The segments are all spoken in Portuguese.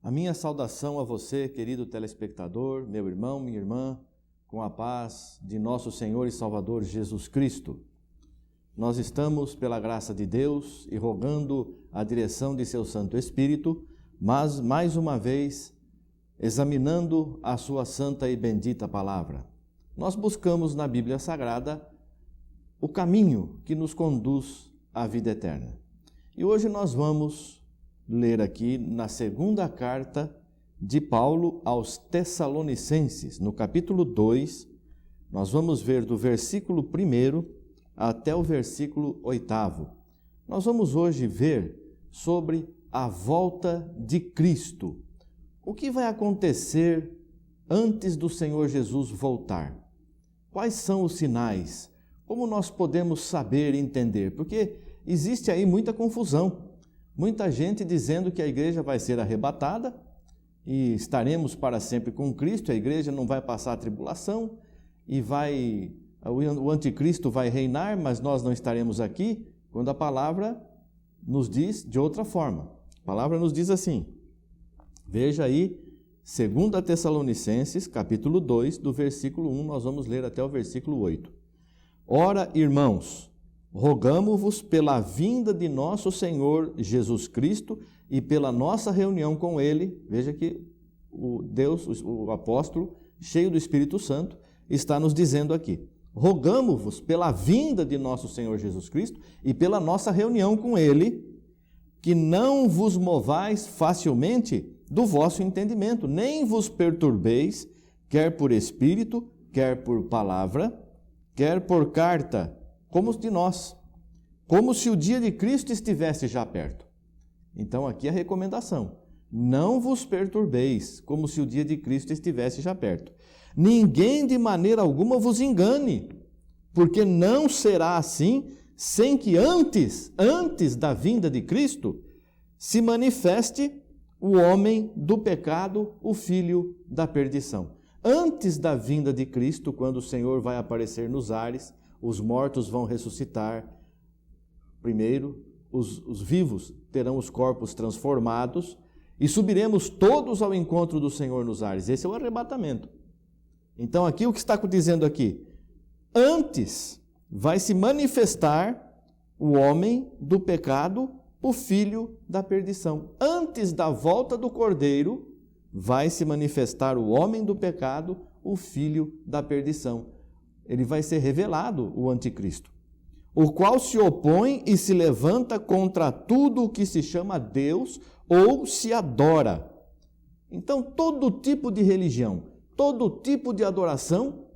A minha saudação a você, querido telespectador, meu irmão, minha irmã, com a paz de nosso Senhor e Salvador Jesus Cristo. Nós estamos, pela graça de Deus e rogando a direção de seu Santo Espírito, mas mais uma vez examinando a sua santa e bendita palavra. Nós buscamos na Bíblia Sagrada o caminho que nos conduz à vida eterna. E hoje nós vamos ler aqui na segunda carta de Paulo aos Tessalonicenses, no capítulo 2, nós vamos ver do versículo 1 até o versículo 8. Nós vamos hoje ver sobre a volta de Cristo. O que vai acontecer antes do Senhor Jesus voltar? Quais são os sinais? Como nós podemos saber e entender? Porque existe aí muita confusão. Muita gente dizendo que a igreja vai ser arrebatada e estaremos para sempre com Cristo, a igreja não vai passar a tribulação e o anticristo vai reinar, mas nós não estaremos aqui, quando a palavra nos diz de outra forma. A palavra nos diz assim, veja aí, 2 Tessalonicenses, capítulo 2, do versículo 1, nós vamos ler até o versículo 8. Ora, irmãos, rogamo-vos pela vinda de nosso Senhor Jesus Cristo e pela nossa reunião com Ele. Veja que o apóstolo, cheio do Espírito Santo, está nos dizendo aqui. Rogamo-vos pela vinda de nosso Senhor Jesus Cristo e pela nossa reunião com Ele, que não vos movais facilmente do vosso entendimento, nem vos perturbeis, quer por espírito, quer por palavra, quer por carta, como de nós, como se o dia de Cristo estivesse já perto. Então aqui a recomendação, não vos perturbeis, como se o dia de Cristo estivesse já perto. Ninguém de maneira alguma vos engane, porque não será assim, sem que antes da vinda de Cristo, se manifeste o homem do pecado, o filho da perdição. Antes da vinda de Cristo, quando o Senhor vai aparecer nos ares, os mortos vão ressuscitar. Primeiro, os vivos terão os corpos transformados e subiremos todos ao encontro do Senhor nos ares. Esse é o arrebatamento. Então, aqui o que está dizendo aqui? Antes vai se manifestar o homem do pecado, o filho da perdição. Antes da volta do Cordeiro, vai se manifestar o homem do pecado, o filho da perdição. Ele vai ser revelado, o anticristo, o qual se opõe e se levanta contra tudo o que se chama Deus ou se adora. Então, todo tipo de religião, todo tipo de adoração,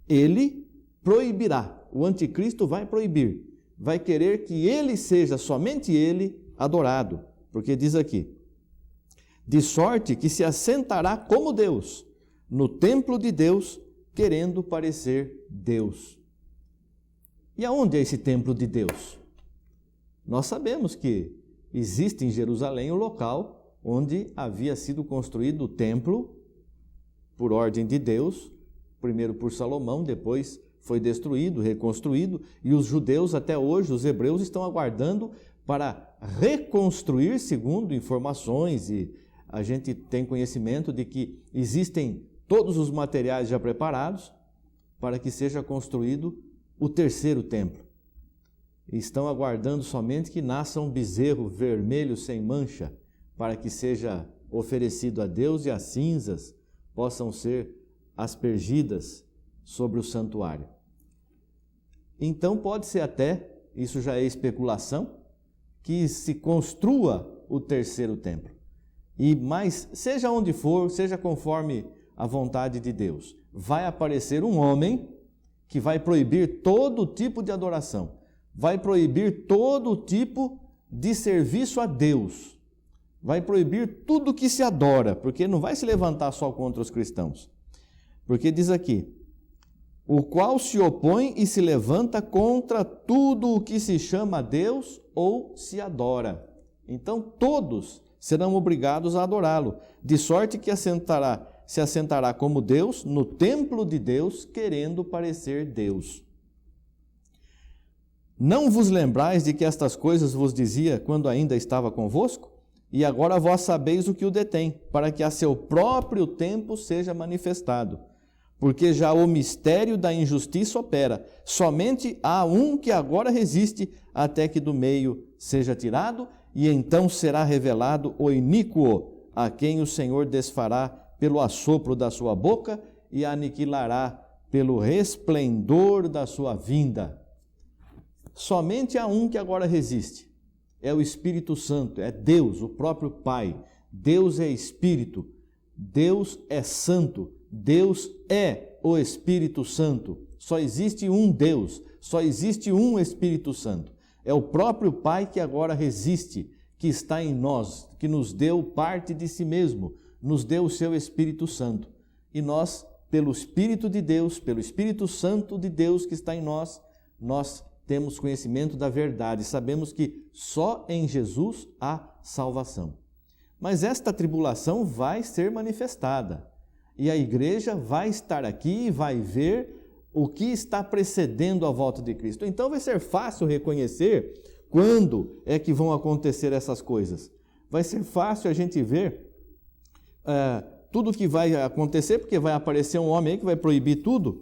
ele proibirá. O anticristo vai proibir, vai querer que ele seja, somente ele, adorado. Porque diz aqui, de sorte que se assentará como Deus, no templo de Deus, querendo parecer Deus. E aonde é esse templo de Deus? Nós sabemos que existe em Jerusalém um local onde havia sido construído o templo por ordem de Deus, primeiro por Salomão, depois foi destruído, reconstruído, e os judeus até hoje, os hebreus, estão aguardando para reconstruir, segundo informações, e a gente tem conhecimento de que existem todos os materiais já preparados para que seja construído o terceiro templo. E estão aguardando somente que nasça um bezerro vermelho sem mancha para que seja oferecido a Deus e as cinzas possam ser aspergidas sobre o santuário. Então pode ser até, isso já é especulação, que se construa o terceiro templo. Mas seja onde for, seja conforme a vontade de Deus, vai aparecer um homem que vai proibir todo tipo de adoração, vai proibir todo tipo de serviço a Deus, vai proibir tudo que se adora, porque não vai se levantar só contra os cristãos. Porque diz aqui, o qual se opõe e se levanta contra tudo o que se chama Deus ou se adora. Então todos serão obrigados a adorá-lo, de sorte que se assentará como Deus no templo de Deus, querendo parecer Deus. Não vos lembrais de que estas coisas vos dizia quando ainda estava convosco? e agora vós sabeis o que o detém, para que a seu próprio tempo seja manifestado. Porque já o mistério da injustiça opera. Somente há um que agora resiste, até que do meio seja tirado, e então será revelado o iníquo, a quem o Senhor desfará pelo assopro da sua boca e aniquilará pelo resplendor da sua vinda. Somente há um que agora resiste. É o Espírito Santo, é Deus, o próprio Pai. Deus é Espírito, Deus é Santo, Deus é o Espírito Santo. Só existe um Deus, só existe um Espírito Santo. É o próprio Pai que agora resiste, que está em nós, que nos deu parte de si mesmo, nos deu o seu Espírito Santo. E nós, pelo Espírito de Deus, pelo Espírito Santo de Deus que está em nós, nós temos conhecimento da verdade, sabemos que só em Jesus há salvação. Mas esta tribulação vai ser manifestada, e a igreja vai estar aqui e vai ver o que está precedendo a volta de Cristo. Então vai ser fácil reconhecer quando é que vão acontecer essas coisas. Vai ser fácil a gente ver tudo que vai acontecer, porque vai aparecer um homem aí que vai proibir tudo.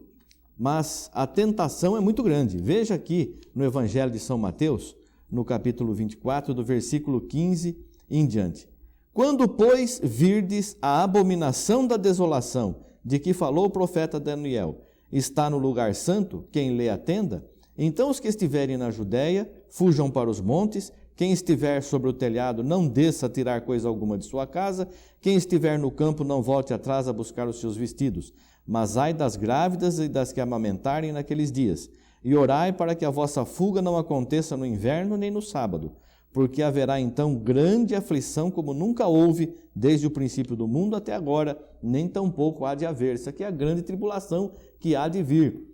Mas a tentação é muito grande. Veja aqui no Evangelho de São Mateus, no capítulo 24, do versículo 15 em diante. Quando, pois, virdes a abominação da desolação, de que falou o profeta Daniel, está no lugar santo, quem lê atenda, então os que estiverem na Judéia, fujam para os montes, quem estiver sobre o telhado, não desça a tirar coisa alguma de sua casa, quem estiver no campo, não volte atrás a buscar os seus vestidos. Mas ai das grávidas e das que amamentarem naqueles dias, e orai para que a vossa fuga não aconteça no inverno nem no sábado, porque haverá então grande aflição como nunca houve desde o princípio do mundo até agora, nem tampouco há de haver. Isso aqui é a grande tribulação que há de vir.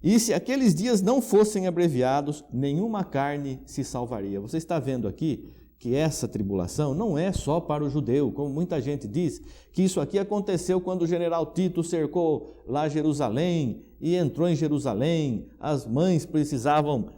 E se aqueles dias não fossem abreviados, nenhuma carne se salvaria. Você está vendo aqui que essa tribulação não é só para o judeu, como muita gente diz, que isso aqui aconteceu quando o general Tito cercou lá Jerusalém e entrou em Jerusalém, as mães precisavam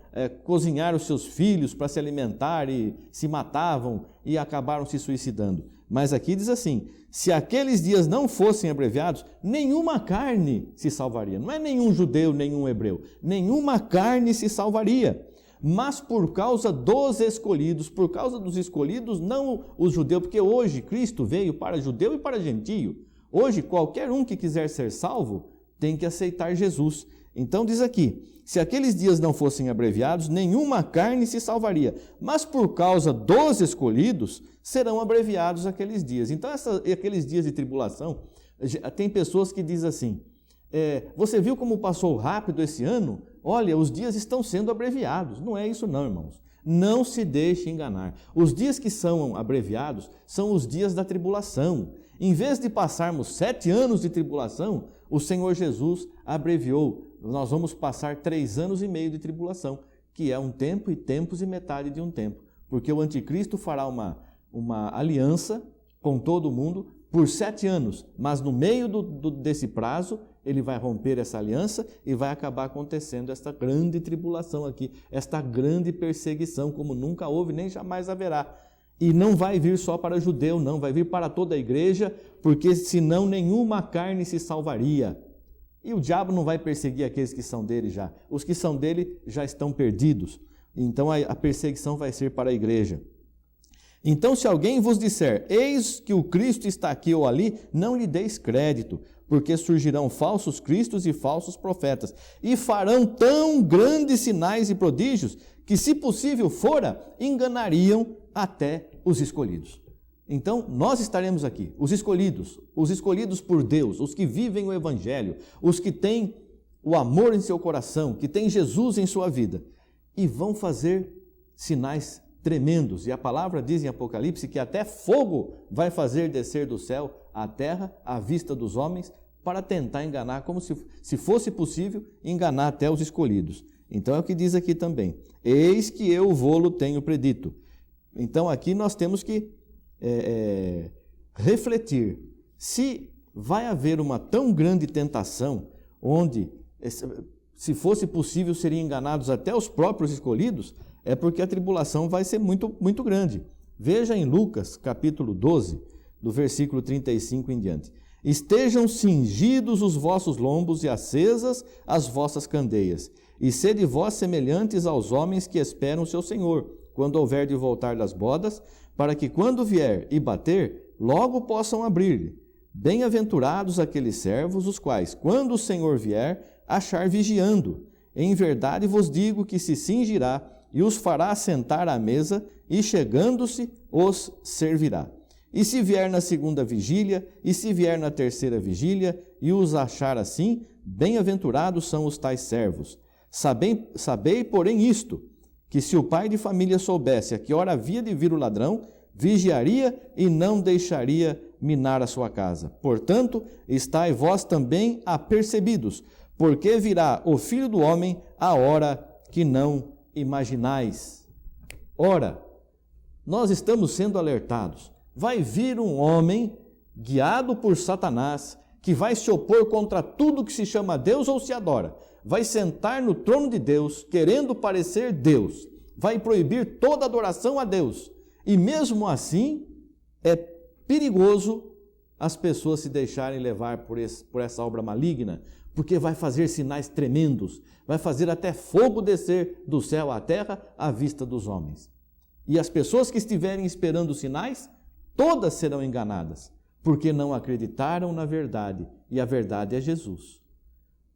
cozinhar os seus filhos para se alimentar e se matavam e acabaram se suicidando. Mas aqui diz assim, se aqueles dias não fossem abreviados, nenhuma carne se salvaria. Não é nenhum judeu, nenhum hebreu, nenhuma carne se salvaria. Mas por causa dos escolhidos, por causa dos escolhidos, não os judeus, porque hoje Cristo veio para judeu e para gentio. Hoje, qualquer um que quiser ser salvo, tem que aceitar Jesus. Então diz aqui, se aqueles dias não fossem abreviados, nenhuma carne se salvaria. Mas por causa dos escolhidos, serão abreviados aqueles dias. Então, aqueles dias de tribulação, tem pessoas que dizem assim, você viu como passou rápido esse ano? Olha, os dias estão sendo abreviados. Não é isso não, irmãos. Não se deixe enganar. Os dias que são abreviados são os dias da tribulação. Em vez de passarmos 7 anos de tribulação, o Senhor Jesus abreviou. Nós vamos passar 3 anos e meio de tribulação, que é um tempo e tempos e metade de um tempo. Porque o anticristo fará uma aliança com todo mundo por 7 anos, mas no meio desse prazo, ele vai romper essa aliança e vai acabar acontecendo esta grande tribulação aqui, esta grande perseguição, como nunca houve nem jamais haverá. E não vai vir só para judeu, não, vai vir para toda a igreja, porque senão nenhuma carne se salvaria. E o diabo não vai perseguir aqueles que são dele já. Os que são dele já estão perdidos. Então a perseguição vai ser para a igreja. Então, se alguém vos disser, eis que o Cristo está aqui ou ali, não lhe deis crédito, porque surgirão falsos cristos e falsos profetas, e farão tão grandes sinais e prodígios, que, se possível fora, enganariam até os escolhidos. Então, nós estaremos aqui, os escolhidos por Deus, os que vivem o Evangelho, os que têm o amor em seu coração, que têm Jesus em sua vida, e vão fazer sinais tremendos. E a palavra diz em Apocalipse que até fogo vai fazer descer do céu à terra, à vista dos homens, para tentar enganar, como se fosse possível, enganar até os escolhidos. Então é o que diz aqui também. Eis que eu vô-lo tenho predito. Então aqui nós temos que refletir. Se vai haver uma tão grande tentação, onde, se fosse possível, seriam enganados até os próprios escolhidos, é porque a tribulação vai ser muito, muito grande. Veja em Lucas, capítulo 12, do versículo 35 em diante. Estejam cingidos os vossos lombos e acesas as vossas candeias, e sede vós semelhantes aos homens que esperam o seu Senhor, quando houver de voltar das bodas, para que quando vier e bater, logo possam abrir-lhe. Bem-aventurados aqueles servos, os quais, quando o Senhor vier, achar vigiando. Em verdade vos digo que se cingirá e os fará sentar à mesa, e chegando-se, os servirá. E se vier na segunda vigília, e se vier na terceira vigília, e os achar assim, bem-aventurados são os tais servos. Sabei, porém, isto, que se o pai de família soubesse a que hora havia de vir o ladrão, vigiaria e não deixaria minar a sua casa. Portanto, estai vós também apercebidos, porque virá o Filho do Homem a hora que não imaginais. Ora, nós estamos sendo alertados. Vai vir um homem guiado por Satanás, que vai se opor contra tudo que se chama Deus ou se adora. Vai sentar no trono de Deus, querendo parecer Deus. Vai proibir toda adoração a Deus. E mesmo assim, é perigoso as pessoas se deixarem levar por essa obra maligna, porque vai fazer sinais tremendos, vai fazer até fogo descer do céu à terra à vista dos homens. E as pessoas que estiverem esperando os sinais, todas serão enganadas, porque não acreditaram na verdade, e a verdade é Jesus.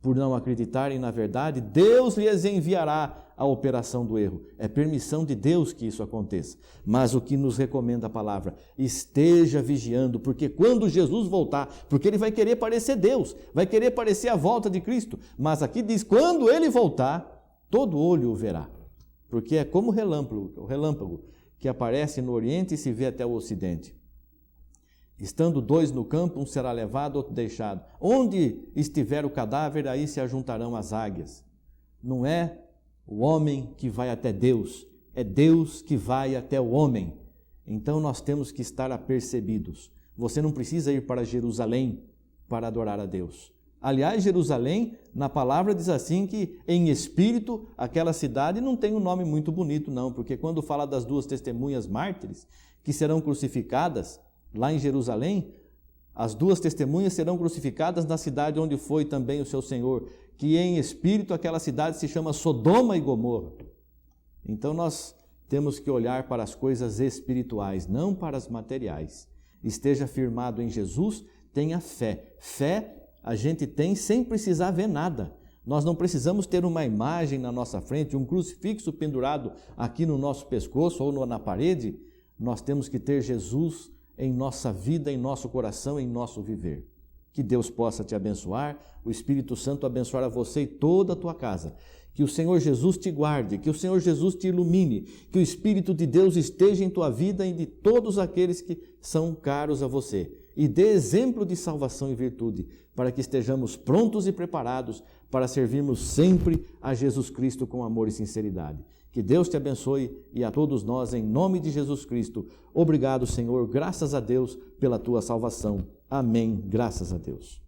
Por não acreditarem na verdade, Deus lhes enviará a operação do erro. É permissão de Deus que isso aconteça. Mas o que nos recomenda a palavra? Esteja vigiando, porque quando Jesus voltar, porque ele vai querer parecer Deus, vai querer parecer a volta de Cristo, mas aqui diz, quando ele voltar, todo olho o verá. Porque é como o relâmpago que aparece no Oriente e se vê até o Ocidente. Estando dois no campo, um será levado, outro deixado. Onde estiver o cadáver, aí se ajuntarão as águias. Não é o homem que vai até Deus, é Deus que vai até o homem. Então nós temos que estar apercebidos. Você não precisa ir para Jerusalém para adorar a Deus. Aliás, Jerusalém, na palavra diz assim que em espírito, aquela cidade não tem um nome muito bonito não, porque quando fala das duas testemunhas mártires que serão crucificadas, lá em Jerusalém, as duas testemunhas serão crucificadas na cidade onde foi também o seu Senhor, que em espírito aquela cidade se chama Sodoma e Gomorra. Então nós temos que olhar para as coisas espirituais, não para as materiais. Esteja firmado em Jesus, tenha fé. Fé a gente tem sem precisar ver nada. Nós não precisamos ter uma imagem na nossa frente, um crucifixo pendurado aqui no nosso pescoço ou na parede. Nós temos que ter Jesus em nossa vida, em nosso coração, em nosso viver. Que Deus possa te abençoar, o Espírito Santo abençoar a você e toda a tua casa. Que o Senhor Jesus te guarde, que o Senhor Jesus te ilumine, que o Espírito de Deus esteja em tua vida e de todos aqueles que são caros a você. E dê exemplo de salvação e virtude, para que estejamos prontos e preparados para servirmos sempre a Jesus Cristo com amor e sinceridade. Que Deus te abençoe e a todos nós, em nome de Jesus Cristo. Obrigado, Senhor, graças a Deus pela tua salvação. Amém, graças a Deus.